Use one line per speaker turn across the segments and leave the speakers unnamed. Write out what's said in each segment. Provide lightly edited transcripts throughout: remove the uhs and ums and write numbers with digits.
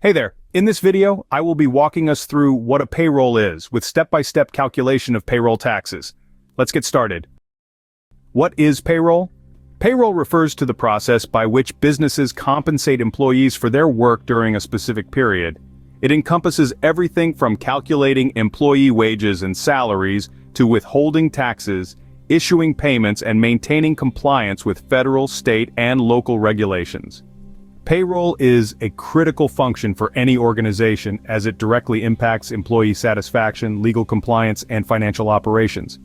Hey there, in this video, I will be walking us through what a payroll is with step-by-step calculation of payroll taxes. Let's get started. What is payroll? Payroll refers to the process by which businesses compensate employees for their work during a specific period. It encompasses everything from calculating employee wages and salaries to withholding taxes, issuing payments, and maintaining compliance with federal, state, and local regulations. Payroll is a critical function for any organization as it directly impacts employee satisfaction, legal compliance, and financial operations.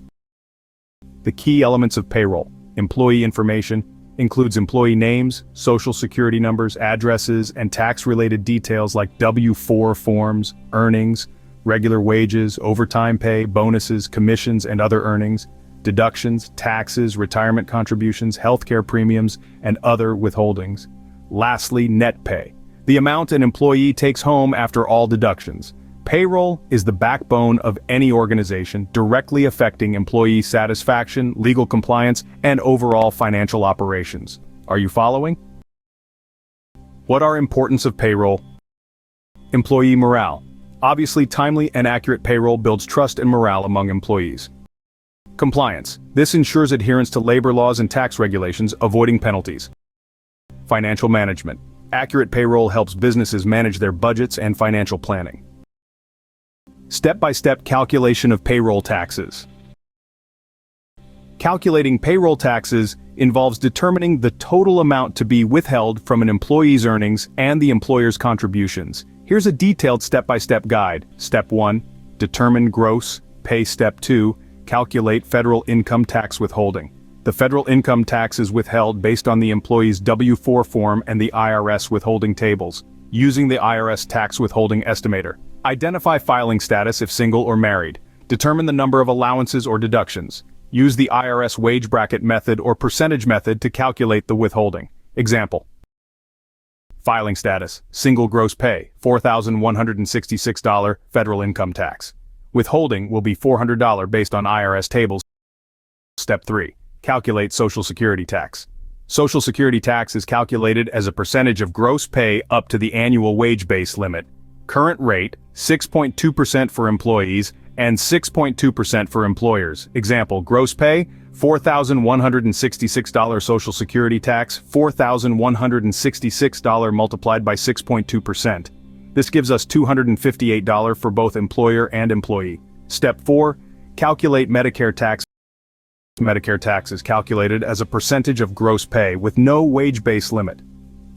The key elements of payroll: employee information, includes employee names, social security numbers, addresses, and tax-related details like W-4 forms, earnings, regular wages, overtime pay, bonuses, commissions, and other earnings, deductions, taxes, retirement contributions, healthcare premiums, and other withholdings. Lastly, net pay, the amount an employee takes home after all deductions. Payroll is the backbone of any organization, directly affecting employee satisfaction, legal compliance, and overall financial operations. Are you following? What are importance of payroll? Employee morale. Obviously, timely and accurate payroll builds trust and morale among employees. Compliance. This ensures adherence to labor laws and tax regulations, avoiding penalties. Financial management. Accurate payroll helps businesses manage their budgets and financial planning. Step-by-step calculation of payroll taxes. Calculating payroll taxes involves determining the total amount to be withheld from an employee's earnings and the employer's contributions. Here's a detailed step-by-step guide. Step 1. Determine gross pay. Step 2. Calculate federal income tax withholding. The federal income tax is withheld based on the employee's W-4 form and the IRS withholding tables, using the IRS tax withholding estimator. Identify filing status if single or married. Determine the number of allowances or deductions. Use the IRS wage bracket method or percentage method to calculate the withholding. Example. Filing status: single gross pay, $4,166 federal income tax. Withholding will be $400 based on IRS tables. Step 3. Calculate Social Security tax. Social Security tax is calculated as a percentage of gross pay up to the annual wage base limit. Current rate, 6.2% for employees and 6.2% for employers. Example, gross pay, $4,166 Social Security tax, $4,166 multiplied by 6.2%. This gives us $258 for both employer and employee. Step 4. Calculate Medicare tax. Medicare tax is calculated as a percentage of gross pay with no wage base limit.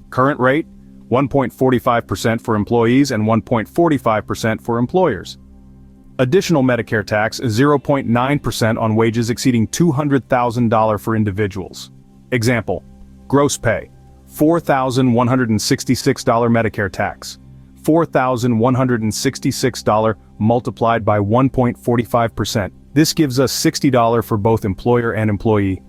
Current rate, 1.45% for employees and 1.45% for employers. Additional Medicare tax is 0.9% on wages exceeding $200,000 for individuals. Example, gross pay, $4,166 Medicare tax, $4,166 multiplied by 1.45%. This gives us $60 for both employer and employee.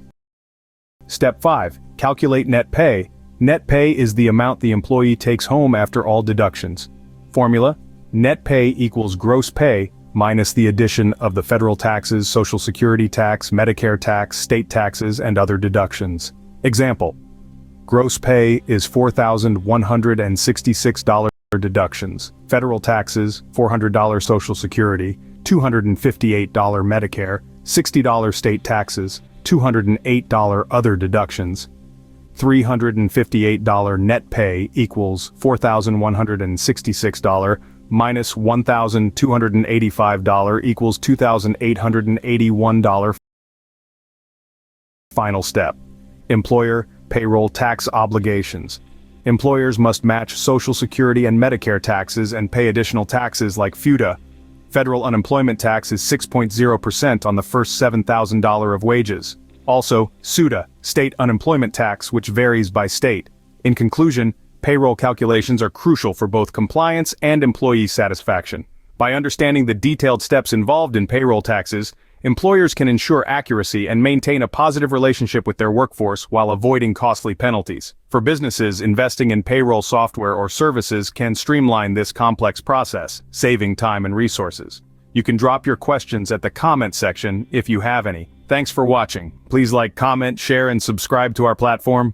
Step 5. Calculate net pay. Net pay is the amount the employee takes home after all deductions. Formula: net pay equals gross pay minus the addition of the federal taxes, Social Security tax, Medicare tax, state taxes, and other deductions. Example: gross pay is $4,166 deductions, federal taxes, $400 Social Security, $258 Medicare, $60 state taxes, $208 other deductions. $358 net pay equals $4,166 minus $1,285 equals $2,881. Final step. Employer payroll tax obligations. Employers must match Social Security and Medicare taxes and pay additional taxes like FUTA. Federal unemployment tax is 6.0% on the first $7,000 of wages. Also, SUTA, state unemployment tax, which varies by state. In conclusion, payroll calculations are crucial for both compliance and employee satisfaction. By understanding the detailed steps involved in payroll taxes, employers can ensure accuracy and maintain a positive relationship with their workforce while avoiding costly penalties. For businesses, investing in payroll software or services can streamline this complex process, saving time and resources. You can drop your questions at the comment section if you have any. Thanks for watching. Please like, comment, share, and subscribe to our platform.